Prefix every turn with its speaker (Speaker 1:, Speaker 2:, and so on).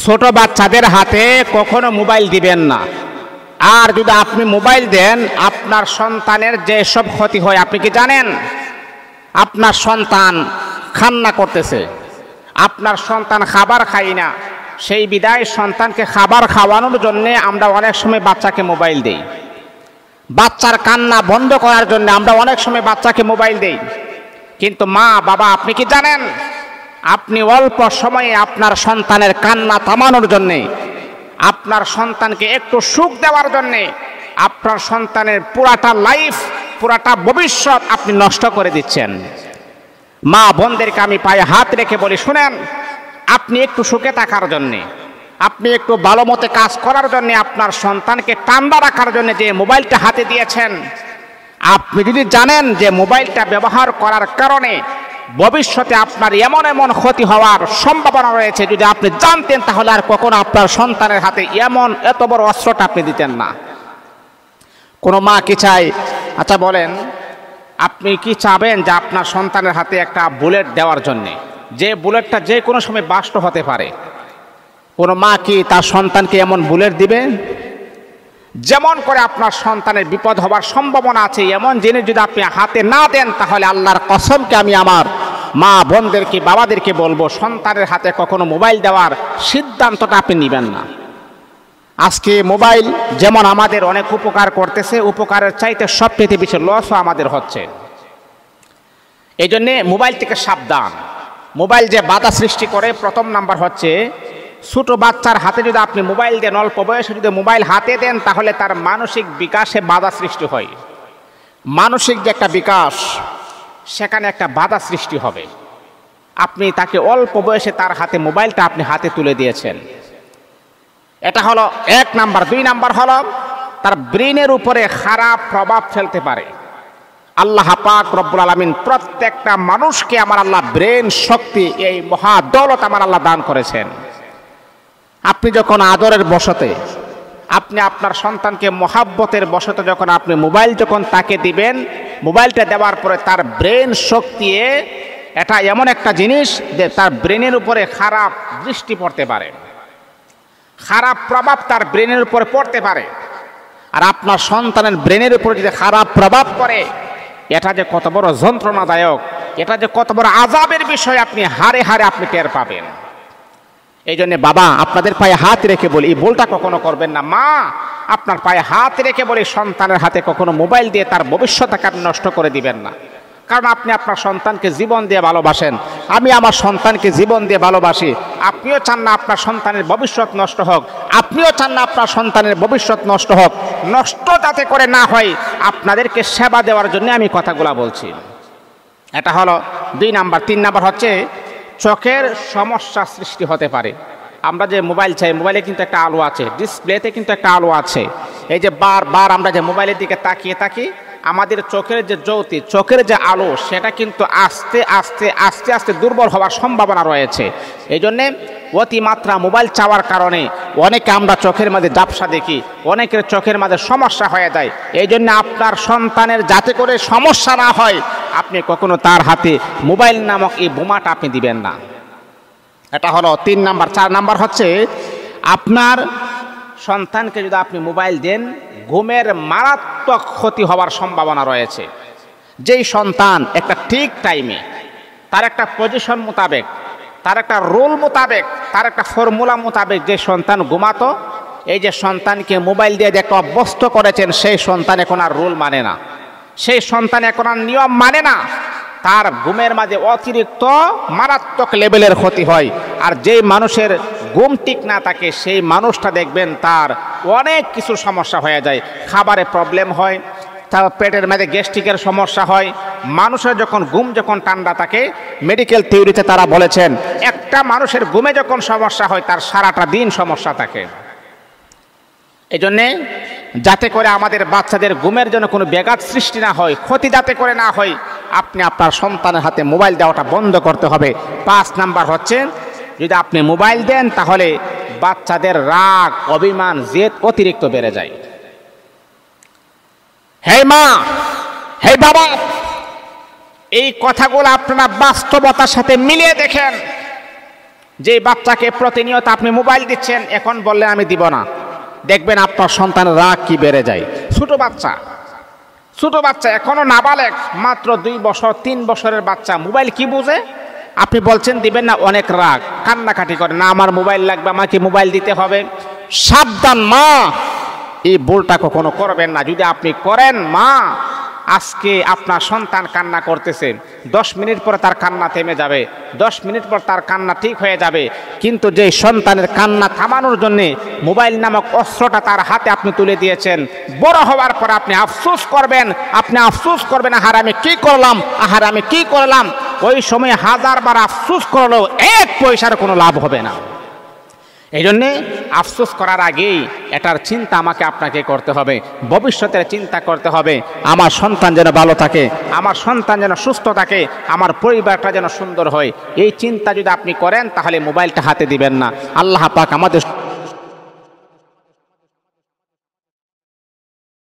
Speaker 1: ছোট বাচ্চাদের হাতে কখনো মোবাইল দিবেন না। আর যদি আপনি মোবাইল দেন, আপনার সন্তানের যে সব ক্ষতি হয় আপনি কি জানেন? আপনার সন্তান কান্না করতেছে, আপনার সন্তান খাবার খায় না, সেই বিদায় সন্তানকে খাবার খাওয়ানোর জন্য আমরা অনেক সময় বাচ্চাকে মোবাইল দেই। বাচ্চার কান্না বন্ধ করার জন্য আমরা অনেক সময় বাচ্চাকে মোবাইল দেই। কিন্তু মা বাবা, আপনি কি জানেন? আপনি অল্প সময়ে আপনার সন্তানের কান্না থামানোর জন্যে, আপনার সন্তানকে একটু সুখ দেওয়ার জন্যে আপনার সন্তানের পুরাটা লাইফ, পুরাটা ভবিষ্যৎ আপনি নষ্ট করে দিচ্ছেন। মা বোনদেরকে আমি পায়ে হাত রেখে বলি, শুনেন, আপনি একটু সুখে থাকার জন্যে, আপনি একটু ভালো মতে কাজ করার জন্যে, আপনার সন্তানকে ঠান্ডা রাখার জন্য যে মোবাইলটা হাতে দিয়েছেন, আপনি যদি জানেন যে মোবাইলটা ব্যবহার করার কারণে ভবিষ্যতে আপনার এমন এমন ক্ষতি হওয়ার সম্ভাবনা রয়েছে, যদি আপনি জানতেন তাহলে আর কখনো আপনার সন্তানের হাতে এত বড় অস্ত্রটা আপনি দিতেন না। কোনো মা কি চায়? আচ্ছা বলেন, আপনি কি চাবেন যে আপনার সন্তানের হাতে একটা বুলেট দেওয়ার জন্যে, যে বুলেটটা যে কোনো সময় বাস্ট হতে পারে? কোনো মা কি তার সন্তানকে এমন বুলেট দিবে? যেমন করে আপনার সন্তানের বিপদ হওয়ার সম্ভাবনা আছে, এমন জিনিস যদি আপনি হাতে না দেন, তাহলে আল্লাহর কসমকে আমি আমার মা বোনদেরকে, বাবাদেরকে বলবো, সন্তানের হাতে কখনো মোবাইল দেওয়ার সিদ্ধান্তটা আপনি নেবেন না। আজকে মোবাইল যেমন আমাদের অনেক উপকার করতেছে, উপকারের চাইতে সবচেয়ে বেশি লসও আমাদের হচ্ছে। এই জন্যে মোবাইল থেকে সাবধান। মোবাইল যে বাধা সৃষ্টি করে, প্রথম নাম্বার হচ্ছে, ছোট বাচ্চার হাতে যদি আপনি মোবাইল দেন, অল্প বয়সে যদি মোবাইল হাতে দেন, তাহলে তার মানসিক বিকাশে বাধা সৃষ্টি হয়। মানসিক যে একটা বিকাশ, সেখানে একটা বাধা সৃষ্টি হবে। আপনি তাকে অল্প বয়সে তার হাতে মোবাইলটা আপনি হাতে তুলে দিয়েছেন, এটা হলো এক নাম্বার। দুই নাম্বার হলো, তার ব্রেনের উপরে খারাপ প্রভাব ফেলতে পারে। আল্লাহ পাক রব্বুল আলামিন প্রত্যেকটা মানুষকে আমার আল্লাহ ব্রেন শক্তি, এই মহা দৌলত আমার আল্লাহ দান করেছেন। আপনি যখন আদরের বশতে, আপনি আপনার সন্তানকে মহাব্বতের বশতে যখন আপনি মোবাইল যখন তাকে দিবেন, মোবাইলটা দেওয়ার পরে তার ব্রেন শক্তি, এটা এমন একটা জিনিস যে তার ব্রেনের উপরে খারাপ দৃষ্টি পড়তে পারে, খারাপ প্রভাব তার ব্রেনের উপরে পড়তে পারে। আর আপনার সন্তানের ব্রেনের উপরে যদি খারাপ প্রভাব পড়ে, এটা যে কত বড় যন্ত্রণাদায়ক, এটা যে কত বড় আযাবের বিষয়, আপনি হারে হারে আপনি টের পাবেন। এই জন্য বাবা, আপনাদের পায়ে হাত রেখে বলি, এই ভুলটা কখনো করবেন না। মা, আপনার পায়ে হাত রেখে বলি, সন্তানের হাতে কখনো মোবাইল দিয়ে তার ভবিষ্যৎটাকে আপনি নষ্ট করে দিবেন না। কারণ আপনি আপনার সন্তানকে জীবন দিয়ে ভালোবাসেন, আমি আমার সন্তানকে জীবন দিয়ে ভালোবাসি। আপনিও চান না আপনার সন্তানের ভবিষ্যৎ নষ্ট হোক, আপনিও চান না আপনার সন্তানের ভবিষ্যৎ নষ্ট হোক। নষ্ট যাতে করে না হয়, আপনাদেরকে সেবা দেওয়ার জন্য আমি কথাগুলো বলছি। এটা হলো দুই নাম্বার। তিন নাম্বার হচ্ছে, চোখের সমস্যা সৃষ্টি হতে পারে। আমরা যে মোবাইল চাই, মোবাইলে কিন্তু একটা আলো আছে, ডিসপ্লেতে কিন্তু একটা আলো আছে। এই যে বারবার আমরা যে মোবাইলের দিকে তাকিয়ে থাকি, আমাদের চোখের যে জ্যোতি, চোখের যে আলো, সেটা কিন্তু আস্তে আস্তে আস্তে আস্তে দুর্বল হওয়ার সম্ভাবনা রয়েছে। এই জন্যে অতিমাত্রা মোবাইল চাওয়ার কারণে অনেকে আমরা চোখের মাঝে ঝাপসা দেখি, অনেকের চোখের মাঝে সমস্যা হয়ে যায়। এই জন্য আপনার সন্তানের যাতে করে সমস্যা না হয়, আপনি কখনো তার হাতে মোবাইল নামক এই বোমাটা আপনি দিবেন না। এটা হলো তিন নাম্বার। চার নাম্বার হচ্ছে, আপনার সন্তানকে যদি আপনি মোবাইল দেন, ঘুমের মারাত্মক ক্ষতি হওয়ার সম্ভাবনা রয়েছে। যেই সন্তান একটা ঠিক টাইমে, তার একটা পজিশন মোতাবেক, তার একটা রুল মোতাবেক, তার একটা ফর্মুলা মোতাবেক যে সন্তান ঘুমাতো, এই যে সন্তানকে মোবাইল দিয়ে যে একটা অভ্যস্ত করেছেন, সেই সন্তান এখন আর রুল মানে না, সেই সন্তান এখন আর নিয়ম মানে না। তার ঘুমের মাঝে অতিরিক্ত মারাত্মক লেভেলের ক্ষতি হয়। আর যেই মানুষের ঘুম ঠিক না থাকে, সেই মানুষটা দেখবেন তার অনেক কিছু সমস্যা হয়ে যায়। খাবারে প্রবলেম হয়, তার পেটের মধ্যে গ্যাস্ট্রিকের সমস্যা হয়। মানুষের যখন ঘুম যখন ঠান্ডা থাকে, মেডিকেল থিওরিতে তারা বলেছেন, একটা মানুষের ঘুমে যখন সমস্যা হয়, তার সারাটা দিন সমস্যা থাকে। এই জন্যে যাতে করে আমাদের বাচ্চাদের ঘুমের জন্য কোনো ব্যাঘাত সৃষ্টি না হয়, ক্ষতি যাতে করে না হয়, আপনি আপনার সন্তানের হাতে মোবাইল দেওয়াটা বন্ধ করতে হবে। 5 নাম্বার হচ্ছে, যদি আপনি মোবাইল দেন, তাহলে বাচ্চাদের রাগ, অভিমান, জেদ অতিরিক্ত বেড়ে যায়। হে মা, হে বাবা, এই কথাগুলো আপনারা বাস্তবতার সাথে মিলিয়ে দেখেন। যে বাচ্চাকে প্রতিনিয়ত আপনি মোবাইল দিচ্ছেন, এখন বললেন আমি দিব না, দেখবেন আপনার সন্তানের রাগ কি বেড়ে যায়। ছোট বাচ্চা এখনো নাবালেগ, মাত্র 2 বছর 3 বছরের বাচ্চা, মোবাইল কি বুঝে? আপনি বলছেন দিবেন না, অনেক রাগ, কান্নাকাটি করে, না আমার মোবাইল লাগবে, আমাকে মোবাইল দিতে হবে। সাবধান মা, এই ভুলটা কখনো করবেন না। যদি আপনি করেন, মা আজকে আপনার সন্তান কান্না করতেছে, 10 মিনিট পরে তার কান্না থেমে যাবে, 10 মিনিট পর তার কান্না ঠিক হয়ে যাবে, কিন্তু যে সন্তানের কান্না থামানোর জন্য মোবাইল নামক অস্ত্রটা তার হাতে আপনি তুলে দিয়েছেন, বড় হওয়ার পর আপনি আফসোস করবেন, আহার আমি কি করলাম। ওই সময় 1000 বার আফসোস করলেও 1 পয়সার কোনো লাভ হবে না। এই জন্যে আফসোস করার আগেই এটার চিন্তা আমাকে আপনাকে করতে হবে, ভবিষ্যতের চিন্তা করতে হবে। আমার সন্তান যেন ভালো থাকে, আমার সন্তান যেন সুস্থ থাকে, আমার পরিবারটা যেন সুন্দর হয়। এই চিন্তা যদি আপনি করেন, তাহলে মোবাইলটা হাতে দিবেন না। আল্লাহ পাক আমাদের